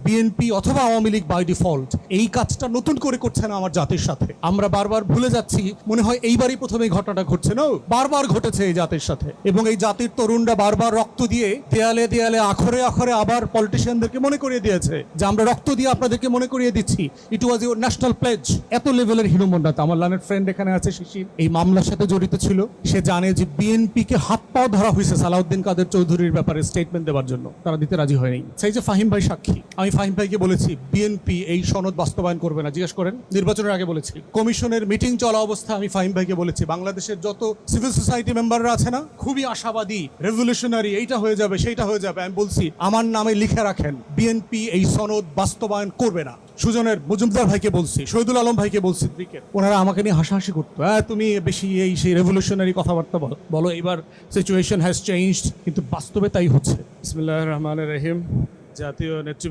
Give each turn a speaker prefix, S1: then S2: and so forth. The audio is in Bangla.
S1: বিএনপি অথবা আওয়ামী লীগ বাই ডিফল্ট এই কাজটা নতুন করে করছে না আমার জাতির সাথে। আমরা বারবার ভুলে যাচ্ছি, মনে হয় এইবারই প্রথমে এই ঘটনাটা ঘটছে না, বারবার ঘটেছে এই জাতির সাথে। এবং এই জাতির তরুণরা বারবার রক্ত দিয়ে দেয়ালে দেয়ালে আখরে আখরে আবার পলিটিশিয়ানদেরকে মনে করিয়ে দিয়েছে যে আমরা রক্ত দিয়ে আপনাদেরকে মনে করিয়ে দিচ্ছি ইট ওয়াজ ইউর ন্যাশনাল প্লেজ। এত লেভেলের হীনমন্যতা। আমার লানের ফ্রেন্ড এখানে আছে শিশির, এই মামলার সাথে জড়িত ছিল। সে জানে যে বিএনপিকে হাত পাও ধরা হয়েছে সালাউদ্দিন কাদের চৌধুরীর ব্যাপারে স্টেটমেন্ট দেওয়ার জন্য, তারা দিতে রাজি হয়নি। সেই যে ফাহিম ভাই সাক্ষী, আমি ফাহিম ভাইকে বলেছি বিএনপি এই সনদ বাস্তবায়ন করবে না। জিজ্ঞেস করেন, নির্বাচনের আগে বলেছি। কমিশনের মিটিং চলা অবস্থা আমি ফাহিম ভাইকে বলেছি বাংলাদেশের যত সিভিল সোসাইটি মেম্বাররা আছে না, খুবই আশাবাদী, রেভলিউশনারি, এইটা হয়ে যাবে সেইটা হয়ে যাবে। আমি বলছি আমার নামে লিখে রাখেন বিএনপি এই সনদ বাস্তবায়ন করবে না। সুজনের মজুমদার ভাইকে বলছি, শহীদুল আলম ভাইকে বলছি, ওনারা আমাকে নিয়ে হাসাহাসি করতো, তুমি বেশি এই সেই রেভলিউশনারি কথাবার্তা বলো। এবার সিচুয়েশন হ্যাজ চেঞ্জড, কিন্তু বাস্তবে তাই হচ্ছে। বিসমিল্লাহির রহমানির রহিম। জাতীয় নেতৃত্ব